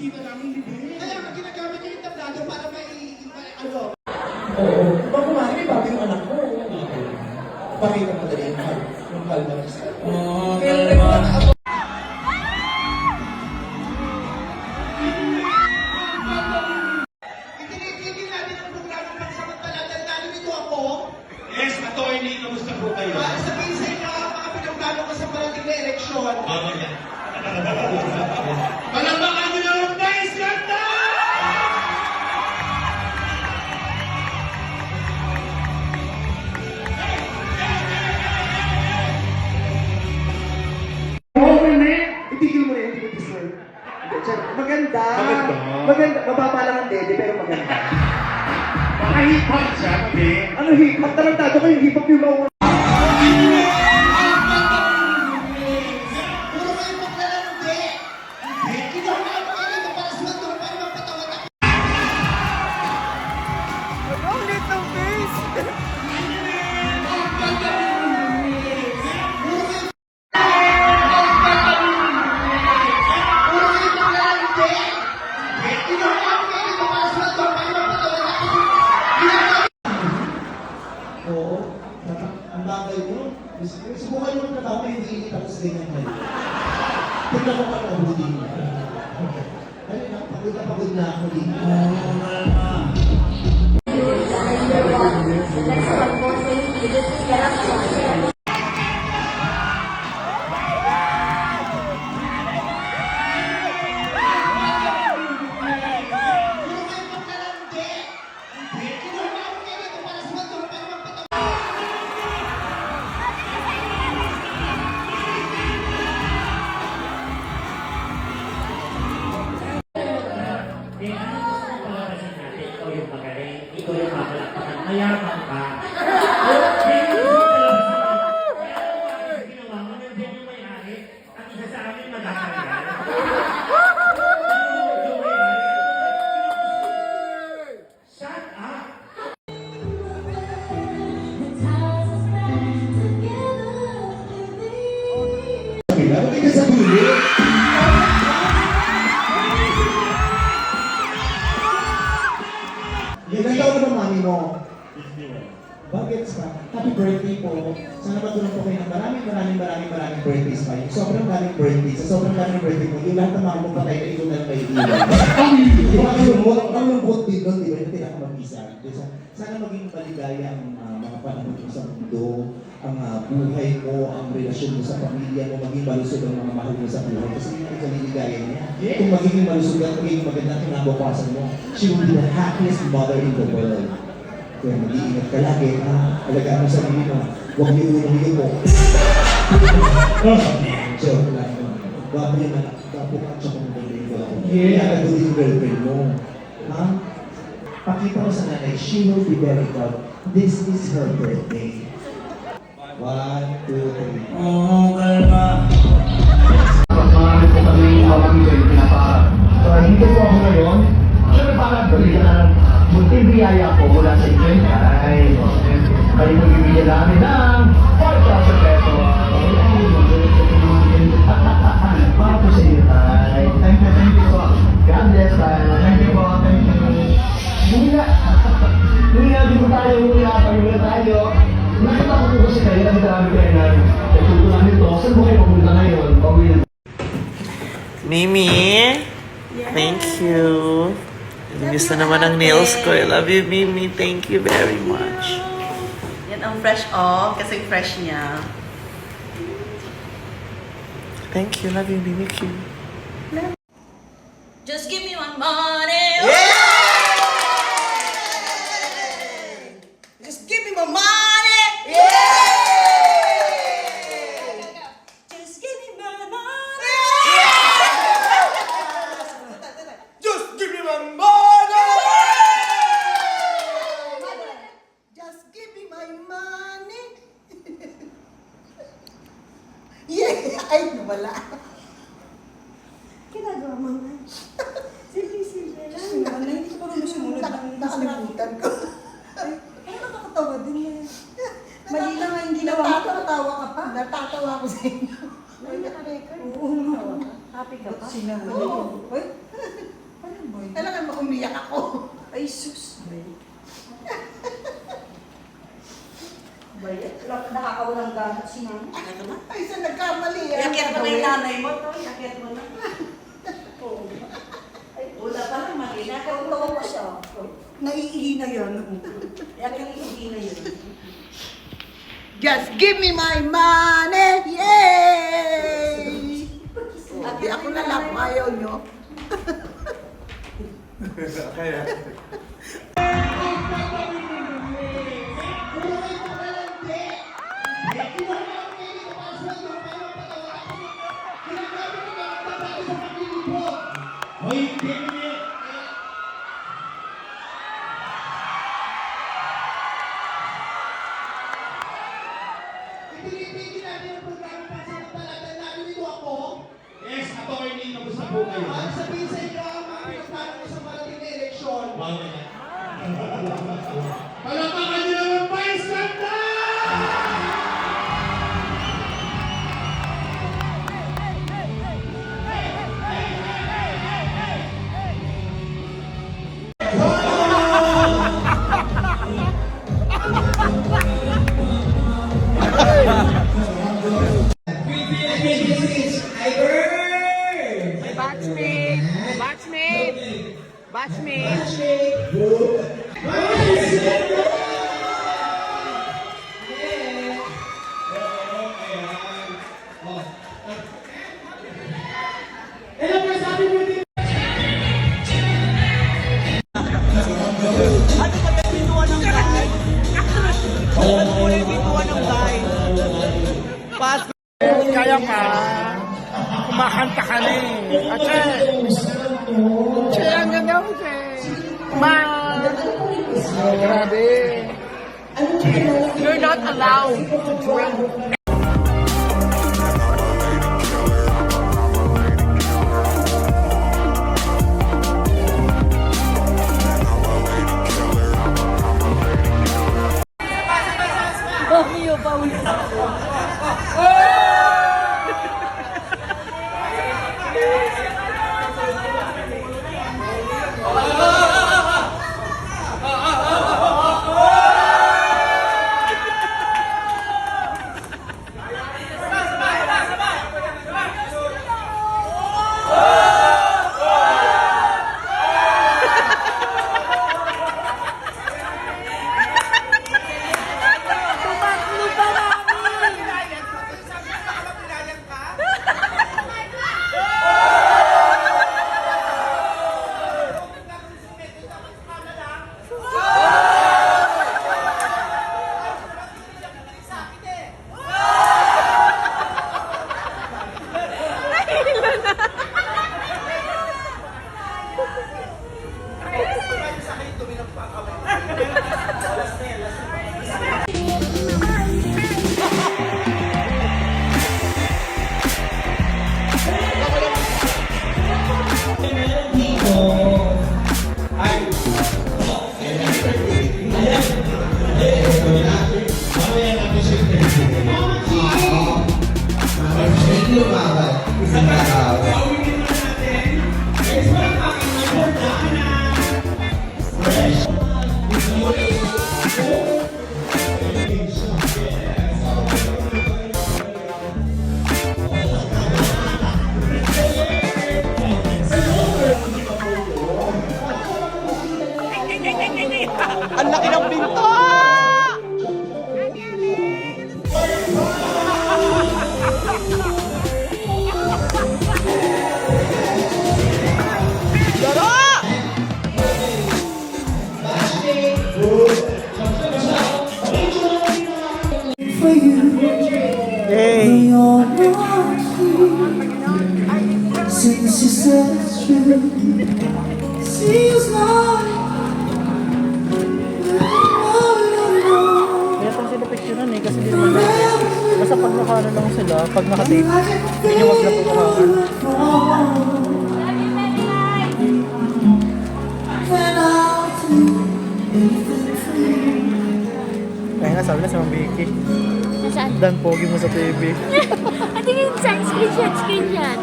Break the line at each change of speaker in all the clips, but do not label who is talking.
bisita namin libre.
Kaya nga ginagamit niya yung tablado para may ano.
Oo. Diba kumari, may bago yung anak mo. Pakita mo dali yung kalma niya sa kalma.
Itinigil natin ang programa pansamantala dahil nalilito ako.
Yes, attorney, kamusta po kayo?
Para sabihin sa inyo, mga pinagplano ko sa parating na eleksyon.
Mamaya. Palabakan nyo na ang guys! Ganda!
Itigil mo na yung hindi ko deserve. Maganda.
Maganda.
Maganda. Mababa lang ang dede, pero maganda.
Baka hip-hop siya, mabi.
Ano hip-hop? Tarantado ko yung hip-hop yung mga...
Puro kayo maglalandi. Kinuha na ako kayo dito para suwag doon para magpatawad ako. Puro kayo maglalandi. Kinuha na ako kayo dito para suwag doon para magpatawad ako.
Oo. Ang bagay mo. Subukan mo ng tao na hindi init ako sa ganyan ngayon. Tignan mo ka na huli mo. Ay, pagod na ako dito.
Puro kayo maglalandi. Kinuha na ako kayo dito para suwag doon para magpatawad.
Eh, ano gusto mo palabasin natin? Ikaw yung magaling, ikaw yung mapalakpakan, mayaman ka. Yan yung gusto mo palabasin. Kaya ano ba ang ginawa mo? Nandiyan yung may-ari, at isa sa amin magkakaroon. Yung may-ari, shut up!
Ano ka sa huli? Ilan taon na ba mami mo? Bakit sa happy birthday po. Sana matulong po kayo ng maraming birthdays pa. Yung sobrang daming birthdays. Sa sobrang daming birthday mo, yung lahat ng mga patay na ikaw na lang may iwan. Ang lungkot din doon, di ba? Yung pinakamag-isa. Sana maging maligaya ang mga panahon mo sa mundo, ang buhay mo, ang relasyon mo sa pamilya mo, maging malusog ang mga mahal mo sa buhay. Kasi yun ang kaliligaya niya. Kung magiging malusog at magiging maganda ang kinabukasan mo, she will be the happiest mother in the world. Kaya mag-iingat ka lagi, ha? Alagaan mo sa sarili mo. Huwag niyo ulo mo. Joke lang. Gwapo yung anak. Gwapo ka at saka magaling ko. Kaya nagawin yung girlfriend mo. Ha? Pakita mo sa nanay, she will be very proud. This is her birthday. 1, 2, 3.
Kalma.
Marami po kami mabibigay pinapaharap. So, hindi po ako ngayon. Siyempre para bigyan munting biyaya po mula sa inyo. Ay, kayo magbibigyan namin ng 4,000 pesos. Para po sa inyo, tay. Thank you po. God bless, tay. Thank you po, thank you. Muna, di po tayo, muna tayo. Nakita ko po kasi kayo, ang dami kayo na natutunan nito. Saan po kayo papunta ngayon? Pauwi na.
Mimi, thank you. Gusto naman ang nails ko. I love you, Mimi. Thank you very much.
Yan ang fresh off kasi fresh niya.
Thank you. Love you, Mimi Q.
Just give me my money.
Just give me my money.
Just give me my money.
Just give me my money. Just give me my money. Yeah, ay nawala. Ginagawa mo na. Simple lang. Wala, hindi ko pa rin sumunod. Nakalimutan ko. Ay, nakakatawa din yan. Mali na nga yung ginawa mo. Natatawa ka pa? Natatawa ko sa inyo. Ay, nakarecord. Oo, happy ka pa? Sinabi. Uy. Ay, sus. Bayat. Nakakawalang gamit si mama. Ay, saan nagkamali yan?
Iakyat mo na yung nanay mo to. Iakyat mo na. Oo. Ay, wala pa lang mali. Nakaulo pa siya.
Naiihi na yan.
Iakyat yung hindi na yun.
Just give me my money! Yay! Ate, ako na lang. Ayaw nyo.
Hoy, hindi mo niya.
Ipinipigil natin ang programa para sa kapalatan namin ito ako.
Yes, attorney, kamusta po kayo?
Ang sabihin sa inyo, ang pinagplano ko sa parating na eleksyon.
Palapakan niyo naman, Vice Ganda!
Kaya ka, kumakanta ka na eh. At ang ganda mo grabe. You're not allowed to drink. Ang laki ng pinto! Hey!
Since you said it's true, seems like
Kaya pang sila picturean eh, kasi di naman basta pag nakano lang sila, pag nakatape, hindi nyo wag lang pagkakaan. Kaya nga sabi na sa mga Vicky,
Nasaan?
Dan pogi mo sa TV.
At tingin sa screenshot.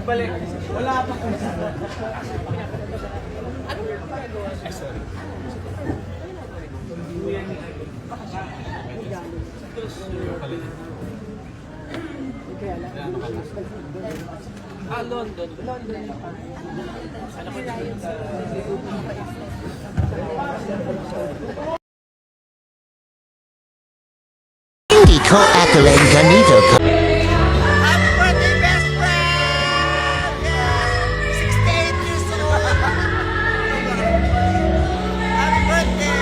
Balik. Wala pa ko. London.
Hindi ko akalan ganito ko.
Happy birthday, best friend! Yes! 68 years old! Happy birthday!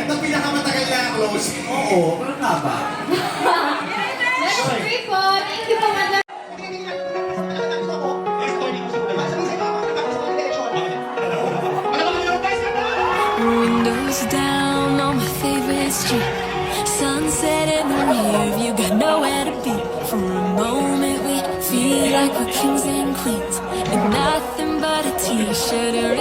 Ito pinakamatagal na close. Oo, parang nga ba?
Let's pray po. Thank you po, Madam.
Windows down on my favorite street. Sunset in the rear view, got nowhere to be. For a moment we feel like we're kings and queens, and nothing but a t-shirt or